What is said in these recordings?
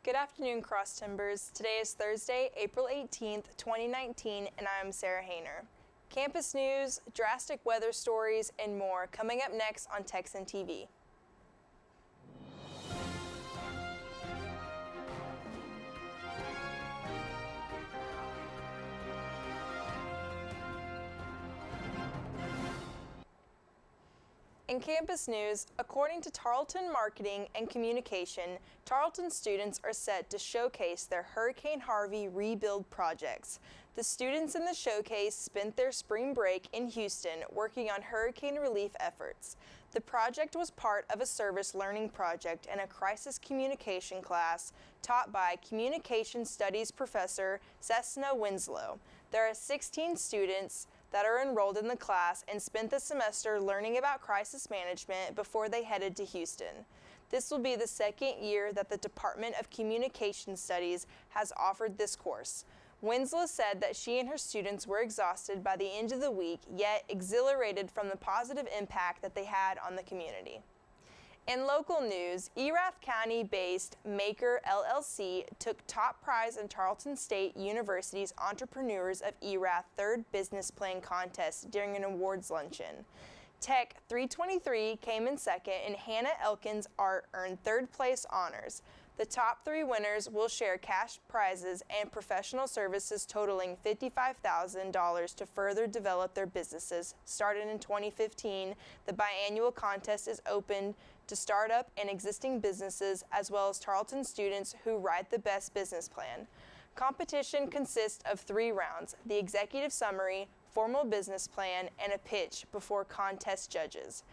Good afternoon, Cross Timbers. Today is Thursday, April 18th, 2019, and I'm Sarah Hayner. Campus news, drastic weather stories, and more coming up next on Texan TV. In campus news, according to Tarleton Marketing and Communication, Tarleton students are set to showcase their Hurricane Harvey rebuild projects. The students in the showcase spent their spring break in Houston working on hurricane relief efforts. The project was part of a service learning project and a crisis communication class taught by Communication Studies professor Cessna Winslow. There are 16 students that are enrolled in the class and spent the semester learning about crisis management before they headed to Houston. This will be the second year that the Department of Communication Studies has offered this course. Winslow said that she and her students were exhausted by the end of the week, yet exhilarated from the positive impact that they had on the community. In local news, Erath County-based Maker LLC took top prize in Tarleton State University's Entrepreneurs of Erath Third Business Plan Contest during an awards luncheon. Tech 323 came in second, and Hannah Elkins Art earned third place honors. The top three winners will share cash prizes and professional services totaling $55,000 to further develop their businesses. Started in 2015, the biannual contest is open to startup and existing businesses as well as Tarleton students who write the best business plan. Competition consists of 3 rounds: the executive summary, formal business plan, and a pitch before contest judges.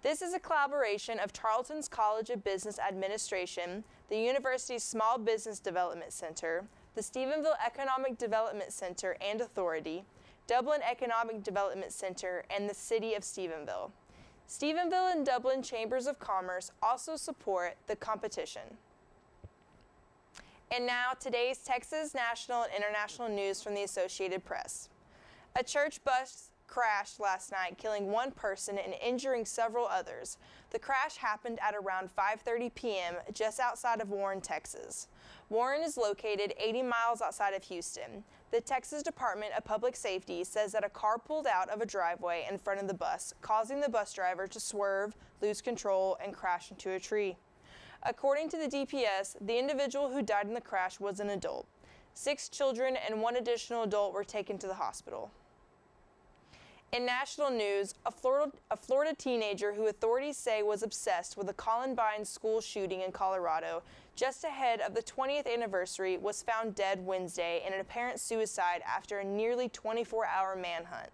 This is a collaboration of Tarleton's College of Business Administration, the university's Small Business Development Center, the Stephenville Economic Development Center and Authority, Dublin Economic Development Center, and the City of Stephenville. Stephenville and Dublin Chambers of Commerce also support the competition. And now, today's Texas national and international news from the Associated Press. A church bus crashed last night, killing 1 person and injuring several others. The crash happened at around 5:30 p.m. just outside of Warren, Texas. Warren is located 80 miles outside of Houston. The Texas Department of Public Safety says that a car pulled out of a driveway in front of the bus, causing the bus driver to swerve, lose control, and crash into a tree. According to the DPS, the individual who died in the crash was an adult. 6 children and 1 additional adult were taken to the hospital. In national news, a Florida teenager who authorities say was obsessed with the Columbine school shooting in Colorado just ahead of the 20th anniversary was found dead Wednesday in an apparent suicide after a nearly 24-hour manhunt.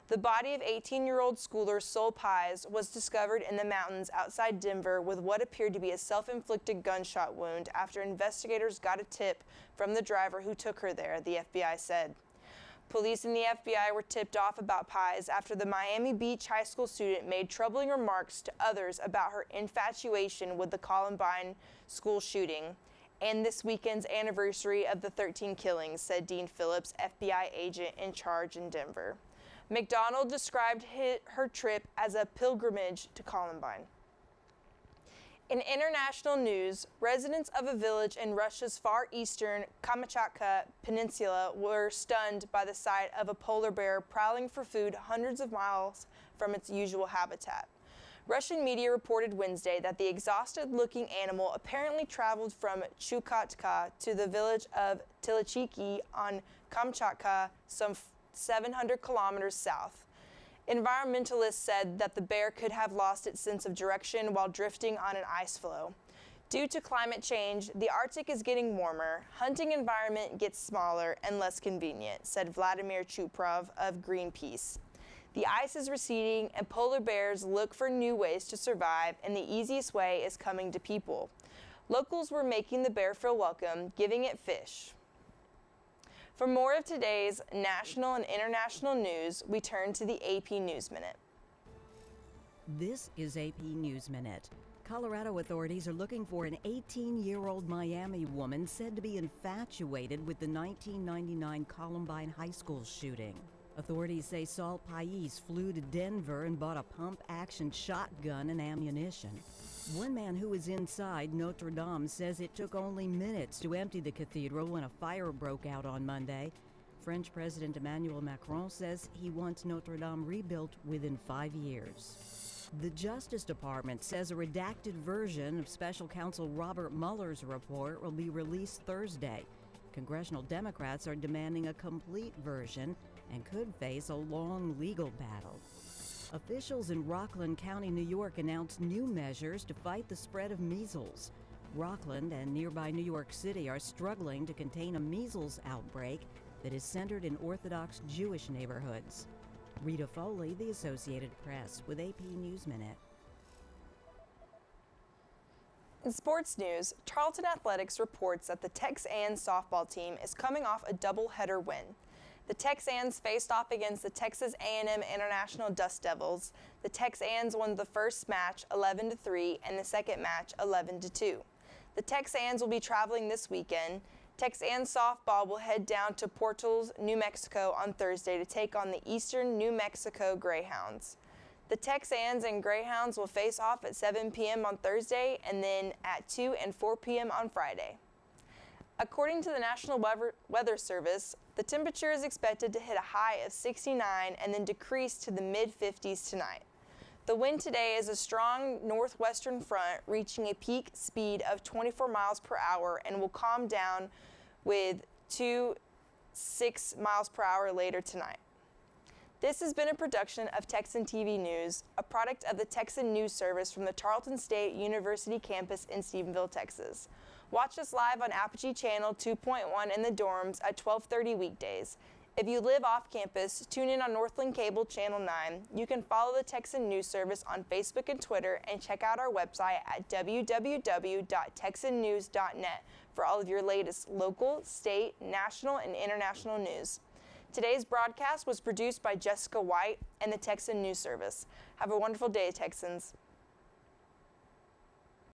The body of 18-year-old schooler Sol Pies was discovered in the mountains outside Denver with what appeared to be a self-inflicted gunshot wound after investigators got a tip from the driver who took her there, the FBI said. Police and the FBI were tipped off about Pies after the Miami Beach high school student made troubling remarks to others about her infatuation with the Columbine school shooting and this weekend's anniversary of the 13 killings, said Dean Phillips, FBI agent in charge in Denver. McDonald described her trip as a pilgrimage to Columbine. In international news, residents of a village in Russia's far eastern Kamchatka Peninsula were stunned by the sight of a polar bear prowling for food hundreds of miles from its usual habitat. Russian media reported Wednesday that the exhausted-looking animal apparently traveled from Chukotka to the village of Tilichiki on Kamchatka, some 700 kilometers south. Environmentalists said that the bear could have lost its sense of direction while drifting on an ice floe. Due to climate change, the Arctic is getting warmer, hunting environment gets smaller and less convenient, said Vladimir Chuprov of Greenpeace. The ice is receding and polar bears look for new ways to survive, and the easiest way is coming to people. Locals were making the bear feel welcome, giving it fish. For more of today's national and international news, we turn to the AP News Minute. This is AP News Minute. Colorado authorities are looking for an 18-year-old Miami woman said to be infatuated with the 1999 Columbine High School shooting. Authorities say Sol Pies flew to Denver and bought a pump-action shotgun and ammunition. One man who was inside Notre Dame says it took only minutes to empty the cathedral when a fire broke out on Monday. French President Emmanuel Macron says he wants Notre Dame rebuilt within 5 years. The Justice Department says a redacted version of Special Counsel Robert Mueller's report will be released Thursday. Congressional Democrats are demanding a complete version and could face a long legal battle. Officials in Rockland County, New York announced new measures to fight the spread of measles. Rockland and nearby New York City are struggling to contain a measles outbreak that is centered in Orthodox Jewish neighborhoods. Rita Foley, The Associated Press, with AP News Minute. In sports news, Tarleton Athletics reports that the Texan softball team is coming off a doubleheader win. The Texans faced off against the Texas A&M International Dust Devils. The Texans won the first match 11-3 and the second match 11-2. The Texans will be traveling this weekend. Texan softball will head down to Portals, New Mexico on Thursday to take on the Eastern New Mexico Greyhounds. The Texans and Greyhounds will face off at 7 p.m. on Thursday and then at 2 and 4 p.m. on Friday. According to the National Weather Service, the temperature is expected to hit a high of 69 and then decrease to the mid-50s tonight. The wind today is a strong northwestern front reaching a peak speed of 24 miles per hour and will calm down with 6 miles per hour later tonight. This has been a production of Texan TV News, a product of the Texan News Service from the Tarleton State University campus in Stephenville, Texas. Watch us live on Apogee Channel 2.1 in the dorms at 12:30 weekdays. If you live off campus, tune in on Northland Cable Channel 9. You can follow the Texan News Service on Facebook and Twitter and check out our website at www.texannews.net for all of your latest local, state, national, and international news. Today's broadcast was produced by Jessica White and the Texan News Service. Have a wonderful day, Texans.